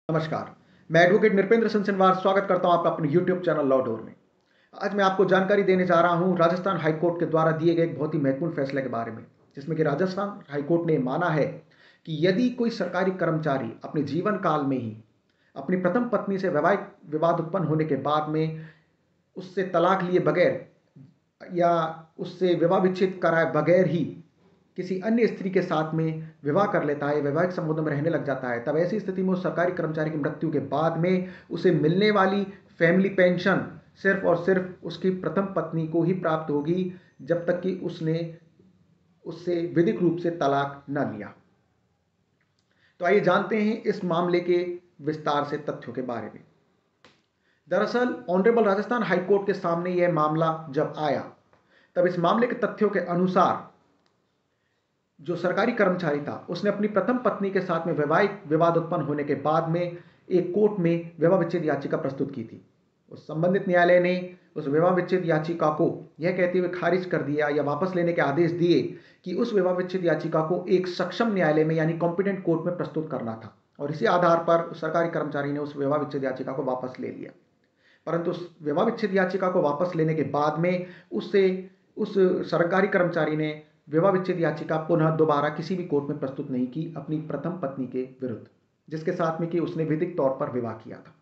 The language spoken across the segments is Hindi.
नमस्कार। मैं एडवोकेट नृपेंद्र सिंह स्वागत करता हूं आपका अपने यूट्यूब चैनल लॉ डोर में। आज मैं आपको जानकारी देने जा रहा हूं राजस्थान हाई कोर्ट के द्वारा दिए गए एक बहुत ही महत्वपूर्ण फैसले के बारे में, जिसमें कि राजस्थान हाई कोर्ट ने माना है कि यदि कोई सरकारी कर्मचारी अपने जीवन काल में ही अपनी प्रथम पत्नी से वैवाहिक विवाद उत्पन्न होने के बाद में उससे तलाक लिए बगैर या उससे विवाह विच्छेद कराए बगैर ही किसी अन्य स्त्री के साथ में विवाह कर लेता है, वैवाहिक संबंधों में रहने लग जाता है, तब ऐसी स्थिति में उस सरकारी कर्मचारी की मृत्यु के बाद में उसे मिलने वाली फैमिली पेंशन सिर्फ और सिर्फ उसकी प्रथम पत्नी को ही प्राप्त होगी, जब तक कि उसने उससे विधिक रूप से तलाक न लिया। तो आइए जानते हैं इस मामले के विस्तार से तथ्यों के बारे में। दरअसल ऑनरेबल राजस्थान हाई कोर्ट के सामने यह मामला जब आया, तब इस मामले के तथ्यों के अनुसार जो सरकारी कर्मचारी था उसने अपनी प्रथम पत्नी के साथ में वैवाहिक विवाद उत्पन्न होने के बाद में एक कोर्ट में विवाह विच्छेद याचिका प्रस्तुत की थी। उस संबंधित न्यायालय ने उस विवाह विच्छेद याचिका को यह कहते हुए खारिज कर दिया या वापस लेने के आदेश दिए कि उस विवाह विच्छेद याचिका को एक सक्षम न्यायालय में यानी कॉम्पिटेंट कोर्ट में प्रस्तुत करना था, और इसी आधार पर उस सरकारी कर्मचारी ने उस विवाह विच्छेद याचिका को वापस ले लिया। परंतु उस विवाह विच्छेद याचिका को वापस लेने के बाद में उससे उस सरकारी कर्मचारी ने विवाह विच्छेद याचिका पुनः दोबारा किसी भी कोर्ट में प्रस्तुत नहीं की अपनी प्रथम पत्नी के विरुद्ध, जिसके साथ में कि उसने विधिक तौर पर विवाह किया था।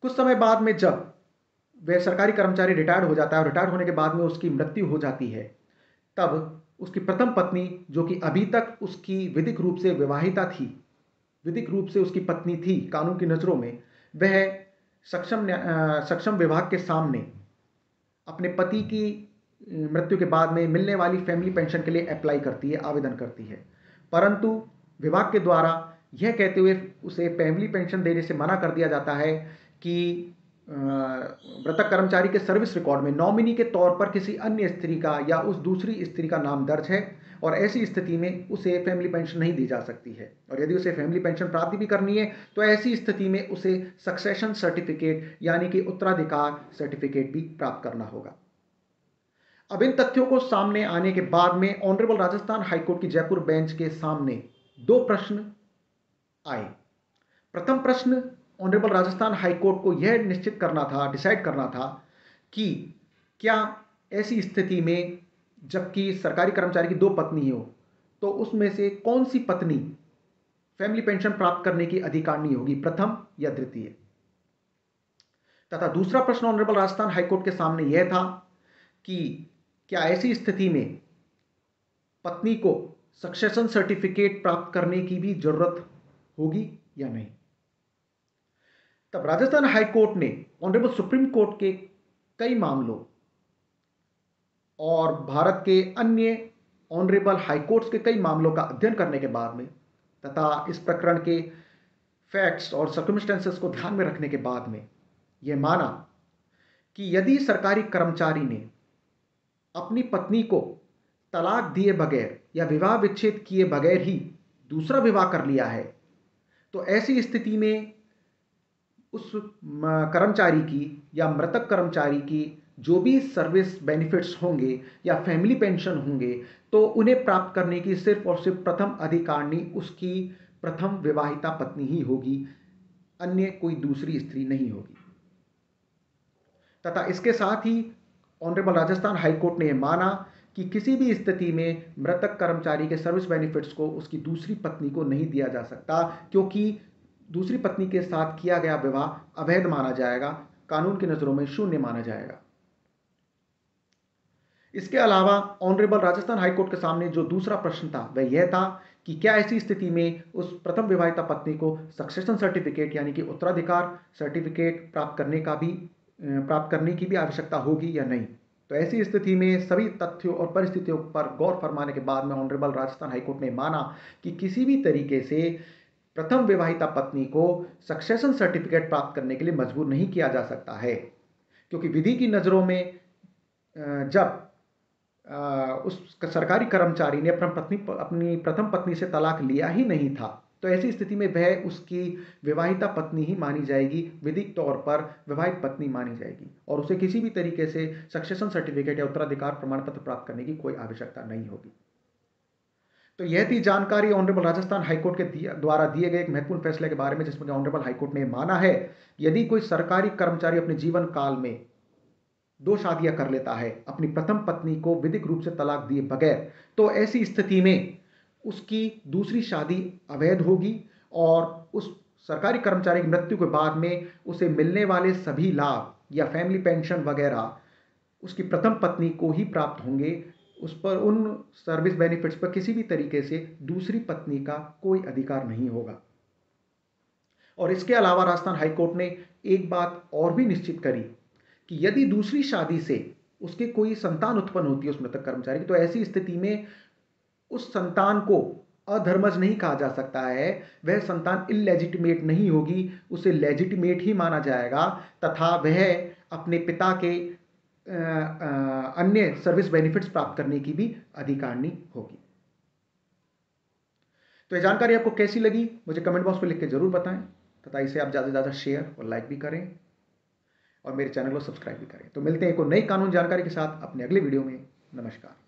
कुछ समय बाद में जब वह सरकारी कर्मचारी रिटायर्ड हो जाता है और रिटायर्ड होने के बाद में उसकी मृत्यु हो जाती है, तब उसकी प्रथम पत्नी, जो कि अभी तक उसकी विधिक रूप से विवाहिता थी, विधिक रूप से उसकी पत्नी थी कानून की नज़रों में, वह सक्षम विभाग के सामने अपने पति की मृत्यु के बाद में मिलने वाली फैमिली पेंशन के लिए अप्लाई करती है, आवेदन करती है। परंतु विभाग के द्वारा यह कहते हुए उसे फैमिली पेंशन देने से मना कर दिया जाता है कि मृतक कर्मचारी के सर्विस रिकॉर्ड में नॉमिनी के तौर पर किसी अन्य स्त्री का या उस दूसरी स्त्री का नाम दर्ज है, और ऐसी स्थिति में उसे फैमिली पेंशन नहीं दी जा सकती है। और यदि उसे फैमिली पेंशन प्राप्ति भी करनी है तो ऐसी स्थिति में उसे सक्सेशन सर्टिफिकेट यानी कि उत्तराधिकार सर्टिफिकेट भी प्राप्त करना होगा। अब इन तथ्यों को सामने आने के बाद में ऑनरेबल राजस्थान हाईकोर्ट की जयपुर बेंच के सामने दो प्रश्न आए। प्रथम प्रश्न ऑनरेबल राजस्थान हाईकोर्ट को यह निश्चित करना था, डिसाइड करना था कि क्या ऐसी स्थिति में जबकि सरकारी कर्मचारी की दो पत्नी हो, तो उसमें से कौन सी पत्नी फैमिली पेंशन प्राप्त करने की अधिकारिणी होगी, प्रथम या द्वितीय। तथा दूसरा प्रश्न ऑनरेबल राजस्थान हाईकोर्ट के सामने यह था कि क्या ऐसी स्थिति में पत्नी को सक्सेशन सर्टिफिकेट प्राप्त करने की भी जरूरत होगी या नहीं। तब राजस्थान हाई कोर्ट ने ऑनरेबल सुप्रीम कोर्ट के कई मामलों और भारत के अन्य ऑनरेबल हाई कोर्ट्स के कई मामलों का अध्ययन करने के बाद में तथा इस प्रकरण के फैक्ट्स और सर्कमस्टेंसेस को ध्यान में रखने के बाद में यह माना कि यदि सरकारी कर्मचारी ने अपनी पत्नी को तलाक दिए बगैर या विवाह विच्छेद किए बगैर ही दूसरा विवाह कर लिया है, तो ऐसी स्थिति में उस कर्मचारी की या मृतक कर्मचारी की जो भी सर्विस बेनिफिट्स होंगे या फैमिली पेंशन होंगे, तो उन्हें प्राप्त करने की सिर्फ और सिर्फ प्रथम अधिकारिणी उसकी प्रथम विवाहिता पत्नी ही होगी, अन्य कोई दूसरी स्त्री नहीं होगी। तथा इसके साथ ही ऑनरेबल राजस्थान हाईकोर्ट ने यह माना कि किसी भी स्थिति में मृतक कर्मचारी के सर्विस बेनिफिट्स को उसकी दूसरी पत्नी को नहीं दिया जा सकता, क्योंकि दूसरी पत्नी के साथ किया गया विवाह अवैध माना जाएगा, कानून की नजरों में शून्य माना जाएगा। इसके अलावा ऑनरेबल राजस्थान हाईकोर्ट के सामने जो दूसरा प्रश्न था वह यह था कि क्या ऐसी स्थिति में उस प्रथम विवाहिता पत्नी को सक्सेशन सर्टिफिकेट यानी कि उत्तराधिकार सर्टिफिकेट प्राप्त करने की भी आवश्यकता होगी या नहीं। तो ऐसी स्थिति में सभी तथ्यों और परिस्थितियों पर गौर फरमाने के बाद में ऑनरेबल राजस्थान हाईकोर्ट ने माना कि किसी भी तरीके से प्रथम विवाहिता पत्नी को सक्सेशन सर्टिफिकेट प्राप्त करने के लिए मजबूर नहीं किया जा सकता है, क्योंकि विधि की नज़रों में जब उस सरकारी कर्मचारी ने अपनी प्रथम पत्नी से तलाक लिया ही नहीं था, तो ऐसी स्थिति में वह उसकी विवाहिता पत्नी ही मानी जाएगी, विधिक तौर पर विवाहित पत्नी मानी जाएगी, और उसे किसी भी तरीके से सक्सेशन सर्टिफिकेट या उत्तराधिकार प्रमाण पत्र प्राप्त करने की कोई आवश्यकता नहीं होगी। तो यह थी जानकारी ऑनरेबल राजस्थान हाईकोर्ट के द्वारा दिए गए एक महत्वपूर्ण फैसले के बारे में, जिसमें ऑनरेबल हाईकोर्ट ने माना है यदि कोई सरकारी कर्मचारी अपने जीवन काल में 2 शादियां कर लेता है अपनी प्रथम पत्नी को विधिक रूप से तलाक दिए बगैर, तो ऐसी स्थिति में उसकी दूसरी शादी अवैध होगी और उस सरकारी कर्मचारी की मृत्यु के बाद में उसे मिलने वाले सभी लाभ या फैमिली पेंशन वगैरह उसकी प्रथम पत्नी को ही प्राप्त होंगे। उस पर उन सर्विस बेनिफिट्स पर किसी भी तरीके से दूसरी पत्नी का कोई अधिकार नहीं होगा। और इसके अलावा राजस्थान हाईकोर्ट ने एक बात और भी निश्चित करी कि यदि दूसरी शादी से उसके कोई संतान उत्पन्न होती है उस मृतक कर्मचारी की, तो ऐसी स्थिति में उस संतान को अधर्मज नहीं कहा जा सकता है, वह संतान इलेजिटिमेट नहीं होगी, उसे लेजिटिमेट ही माना जाएगा तथा वह अपने पिता के अन्य सर्विस बेनिफिट्स प्राप्त करने की भी अधिकारिणी होगी। तो यह जानकारी आपको कैसी लगी मुझे कमेंट बॉक्स में लिख के जरूर बताएं तथा इसे आप ज़्यादा से ज़्यादा शेयर और लाइक भी करें और मेरे चैनल को सब्सक्राइब भी करें। तो मिलते हैं एक और नई कानून जानकारी के साथ अपने अगले वीडियो में। नमस्कार।